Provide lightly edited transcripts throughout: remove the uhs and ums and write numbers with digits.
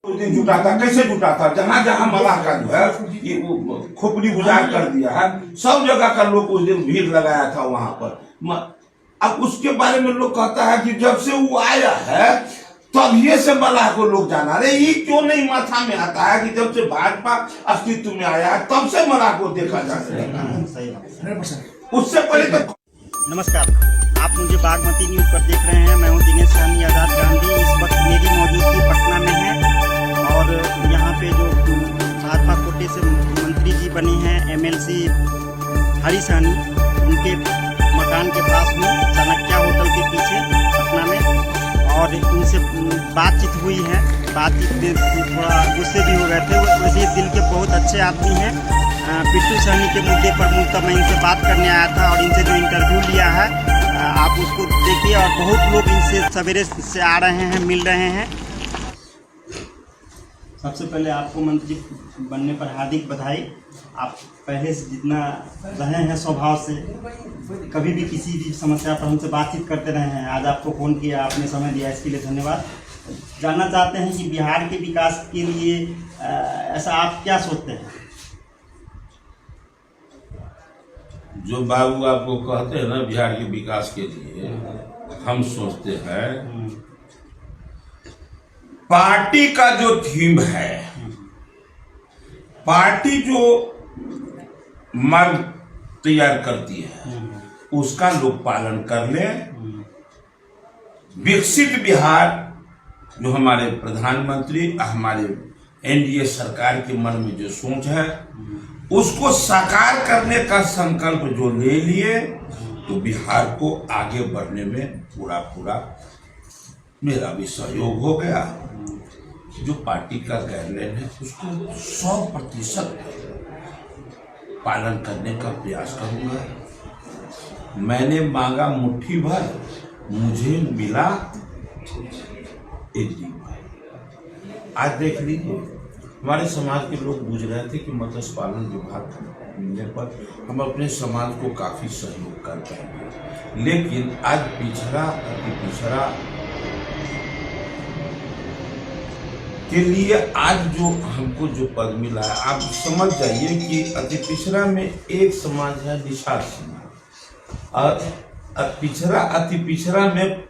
उस दिन जुटा था, कैसे जुटा था? जहां जहां मलाह का जो है ये खोपड़ी गुजार कर दिया है, सब जगह का लोग उस दिन भीड़ लगाया था वहां पर। अब उसके बारे में लोग कहता है कि जब से वो आया है तब ये से मलाह को लोग जाना रहे। ये क्यों नहीं माथा में आता है कि जब से भाजपा अस्तित्व में आया है तब से मलाह को देखा जा सकेगा, उससे पहले तो। नमस्कार, आप मुझे बागमती न्यूज पर देख रहे हैं। मैं हूं दिनेश साहनी आजाद गांधी। इस वक्त मेरी मौजूदगी पटना में है और यहाँ पे जो भाजपा कोटे से मंत्री जी बने हैं एमएलसी हरी साहनी, उनके मकान के पास में चाणक्य होटल के पीछे पटना में, और उनसे बातचीत हुई है। बातचीत में थोड़ा गुस्से भी हो गए थे। वैसे दिल के बहुत अच्छे आदमी हैं। पिट्टू साहनी के मुद्दे पर मूलतः मैं इनसे बात करने आया था और इनसे जो इंटरव्यू लिया है आप उसको देखिए। और बहुत लोग इनसे सवेरे से आ रहे हैं, मिल रहे हैं। सबसे पहले आपको मंत्री बनने पर हार्दिक बधाई। आप पहले से जितना रहे हैं स्वभाव से, कभी भी किसी भी समस्या पर हमसे बातचीत करते रहे हैं। आज आपको फ़ोन किया, आपने समय दिया, इसके लिए धन्यवाद। जानना चाहते हैं कि बिहार के विकास के लिए ऐसा आप क्या सोचते हैं? जो बाबू आपको कहते हैं ना बिहार के विकास के लिए हम सोचते हैं, पार्टी का जो थीम है, पार्टी जो मार्ग तैयार करती है उसका लोग पालन कर ले। विकसित बिहार जो हमारे प्रधानमंत्री हमारे एनडीए सरकार के मन में जो सोच है उसको साकार करने का संकल्प जो ले लिए, तो बिहार को आगे बढ़ने में पूरा मेरा भी सहयोग हो गया। जो पार्टी का गाइडलाइन है उसको 100% पालन करने का प्रयास करूंगा। मैंने मांगा मुट्ठी भर, मुझे मिला एक दिन। आज देख लीजिए, हमारे समाज के लोग बुझ रहे थे कि मत्स्य पालन विभाग मिलने पर हम अपने समाज को काफी सहयोग कर पाएंगे, लेकिन आज पिछड़ा अति पिछड़ा के लिए आज जो हमको जो पद मिला है, आप समझ जाइए कि अति पिछड़ा में एक समाज है निषाद समाज, और अति पिछड़ा में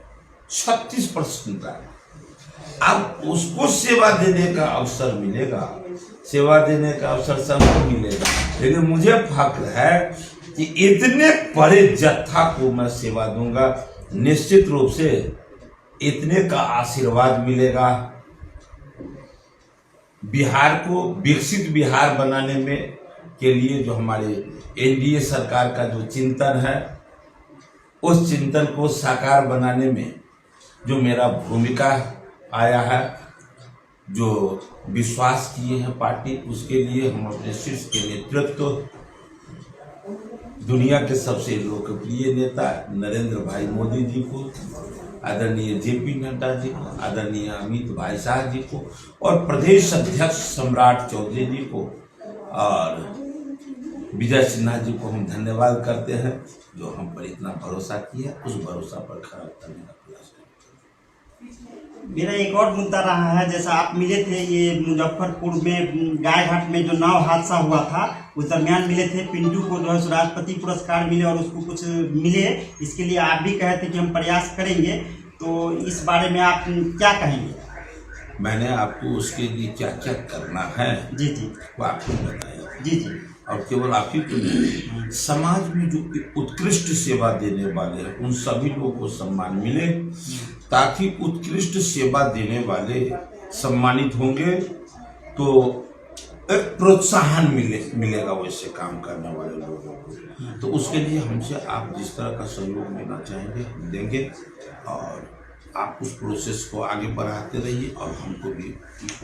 36% है। अब उसको सेवा देने का अवसर मिलेगा, सेवा देने का अवसर सबको मिलेगा, लेकिन मुझे फक्र है कि इतने बड़े जत्था को मैं सेवा दूंगा, निश्चित रूप से इतने का आशीर्वाद मिलेगा। बिहार को विकसित बिहार बनाने में के लिए जो हमारे एनडीए सरकार का जो चिंतन है, उस चिंतन को साकार बनाने में जो मेरा भूमिका आया है, जो विश्वास किए हैं पार्टी, उसके लिए हम अपने शीर्ष के नेतृत्व दुनिया के सबसे लोकप्रिय नेता नरेंद्र भाई मोदी जी को, आदरणीय जेपी नड्डा जी को, आदरणीय अमित भाई शाह जी को, और प्रदेश अध्यक्ष सम्राट चौधरी जी को और विजय सिन्हा जी को हम धन्यवाद करते हैं, जो हम पर इतना भरोसा किया। उस भरोसा पर खरा उतरने का प्रयास करें। मेरा एक और मुद्दा रहा है, जैसा आप मिले थे ये मुजफ्फरपुर में गायघाट में जो नाव हादसा हुआ था, उस दरमियान मिले थे। पिंटू को जो है राष्ट्रपति पुरस्कार मिले और उसको कुछ मिले, इसके लिए आप भी कहे थे कि हम प्रयास करेंगे, तो इस बारे में आप क्या कहेंगे? मैंने आपको उसके लिए क्या क्या करना है जी वो आपको बताया। जी और केवल आप ही को नहीं, समाज में जो उत्कृष्ट सेवा देने वाले हैं उन सभी लोगों को सम्मान मिले, ताकि उत्कृष्ट सेवा देने वाले सम्मानित होंगे तो एक प्रोत्साहन मिलेगा वैसे काम करने वाले लोगों को। तो उसके लिए हमसे आप जिस तरह का सहयोग लेना चाहेंगे देंगे, और आप उस प्रोसेस को आगे बढ़ाते रहिए और हमको भी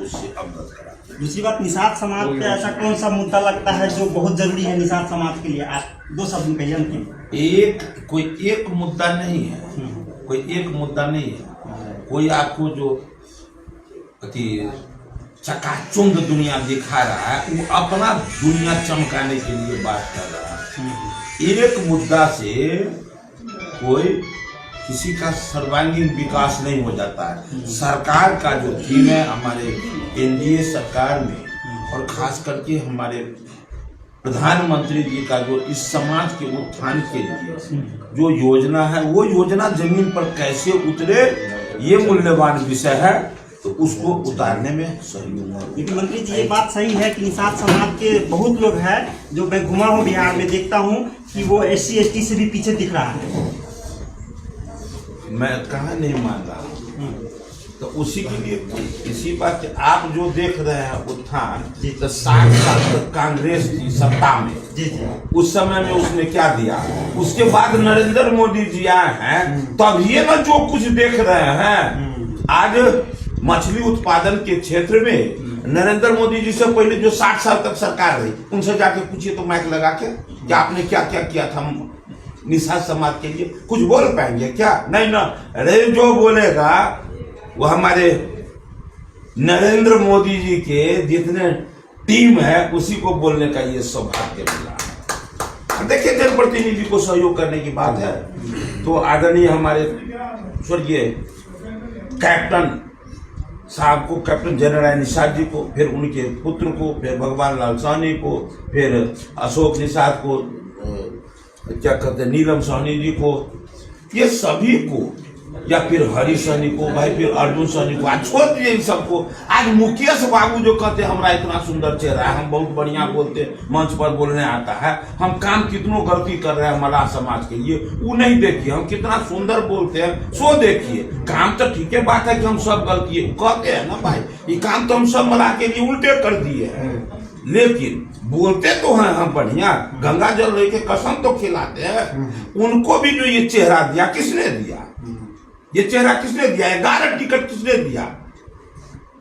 उससे अवगत कराते रहिए। दूसरी बात, निषाद समाज पे ऐसा कौन सा मुद्दा लगता है जो बहुत जरूरी है निषाद समाज के लिए? आप 2 शब्द कहिए। कोई एक मुद्दा नहीं है, कोई एक मुद्दा नहीं है। कोई आपको जो अति चकाचौंध दुनिया दिखा रहा है वो अपना दुनिया चमकाने के लिए बात कर रहा है। एक मुद्दा से कोई किसी का सर्वांगीण विकास नहीं हो जाता है। सरकार का जो थीम है, हमारे एनडीए सरकार में और खास करके हमारे प्रधानमंत्री जी का जो इस समाज के उत्थान के लिए जो योजना है, वो योजना जमीन पर कैसे उतरे, ये मूल्यवान विषय है, तो उसको उतारने में सहयोग है। लेकिन मंत्री जी, ये बात सही है कि निषाद समाज के बहुत लोग हैं, जो मैं घुमा हूँ बिहार में, देखता हूँ कि वो SC ST से भी पीछे दिख रहा है। मैं कहाँ नहीं मान रहा हूँ, तो उसी के लिए इसी बात से आप जो देख रहे हैं उत्थान, तो 60 साल तक कांग्रेस की सत्ता में, उस समय में उसने क्या दिया, उसके बाद नरेंद्र मोदी जी आए हैं, तब ये ना जो कुछ देख रहे हैं। आज मछली उत्पादन के क्षेत्र में नरेंद्र मोदी जी से पहले जो 60 साल तक सरकार रही, उनसे जाके पूछिए तो माइक लगा के, क्या आपने क्या क्या किया था निषाद समाज के लिए, कुछ बोल पाएंगे क्या? नहीं ना। अरे जो बोलेगा वो हमारे नरेंद्र मोदी जी के जितने टीम है उसी को बोलने का ये सौभाग्य मिला। देखिए, जनप्रतिनिधि को सहयोग करने की बात है, तो आदरणीय हमारे स्वर्गीय कैप्टन साहब को, कैप्टन जनरल निषाद जी को, फिर उनके पुत्र को, फिर भगवान लाल साहनी को, फिर अशोक निषाद को, क्या कहते हैं, नीलम साहनी जी को, ये सभी को, या फिर हरी सहनी को, भाई फिर अर्जुन सहनी को, आज छोड़ दिए इन सबको। आज मुकेश बाबू जो कहते हैं हमारा इतना सुंदर चेहरा है, हम बहुत बढ़िया बोलते, मंच पर बोलने आता है, हम काम कितनों गलती कर रहे हैं मलाह समाज के लिए, वो नहीं देखिए। हम कितना सुंदर बोलते हैं, सो देखिए। काम तो ठीक है, बात है कि हम सब गलती कहते हैं ना भाई, ये काम तो हम सब मलाह के लिए उल्टे कर दिए हैं, लेकिन बोलते तो हैं हम बढ़िया। गंगा जल लेके कसम तो खिलाते हैं। उनको भी जो ये चेहरा दिया, किसने दिया? ये चेहरा किसने दिया? 11 टिकट किसने दिया?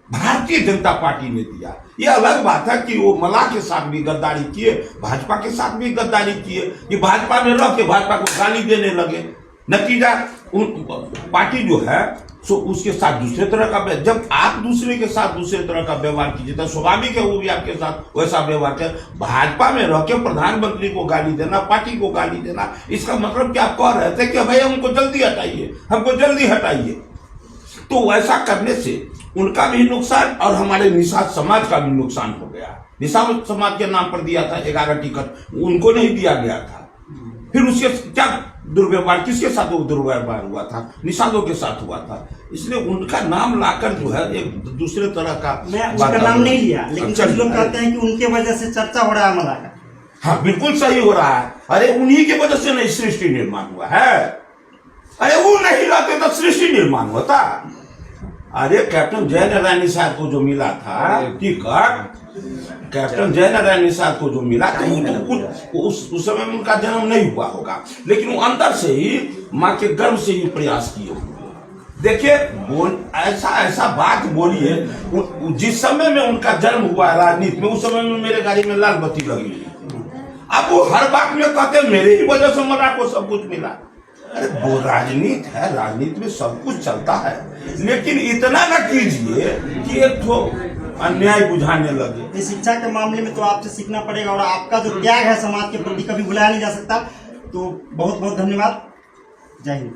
भारतीय जनता पार्टी ने दिया। ये अलग बात है कि वो मलाह के साथ भी गद्दारी किए, भाजपा के साथ भी गद्दारी किए, कि भाजपा में रह के भाजपा को गाली देने लगे। नतीजा पार्टी जो है सो उसके साथ दूसरे तरह का, जब आप दूसरे के साथ दूसरे तरह का व्यवहार कीजिए तो स्वाभाविक है वो भी आपके साथ वैसा व्यवहार करे। भाजपा में रह के प्रधानमंत्री को गाली देना, पार्टी को गाली देना, इसका मतलब क्या आप कह रहे थे कि भाई हमको जल्दी हटाइए, हमको जल्दी हटाइए। तो वैसा करने से उनका भी नुकसान और हमारे निषाद समाज का भी नुकसान हो गया। निषाद समाज के नाम पर दिया था 11 टिकट, उनको नहीं दिया गया था। फिर उसके क्या दुर्व्यवहार, किसके साथ वो दुर्व्यवहार हुआ था? निषादों के साथ हुआ था। इसलिए उनका नाम लाकर जो है एक दूसरे तरह का, मैं उसका नाम नहीं लिया, लेकिन कुछ लोग कहते हैं कि उनके वजह से चर्चा हो रहा है मलाह का। हाँ, बिल्कुल सही हो रहा है। अरे उन्हीं की वजह से नहीं सृष्टि निर्माण हुआ है। अरे वो नहीं रहते तो सृष्टि निर्माण होता। अरे कैप्टन जयनारायण निषाद को जो मिला था टिकट, कैप्टन जयनारायण निषाद को जो मिला था, उस समय में उनका जन्म नहीं हुआ होगा, लेकिन वो अंदर से ही माँ के गर्भ से ही प्रयास किए हुए। देखिए, ऐसा बात बोलिए, जिस समय में उनका जन्म हुआ राजनीति में, उस समय में मेरे गाड़ी में लाल बत्ती लगी हुई। अब वो हर बात में कहते मेरे ही वजह से मलाह को सब कुछ मिला। अरे वो राजनीति है, राजनीति में सब कुछ चलता है, लेकिन इतना न कीजिए कि एक तो अन्याय बुझाने लगे। शिक्षा के मामले में तो आपसे सीखना पड़ेगा, और आपका जो त्याग है समाज के प्रति कभी भुलाया नहीं जा सकता। तो बहुत बहुत धन्यवाद। जय हिंद।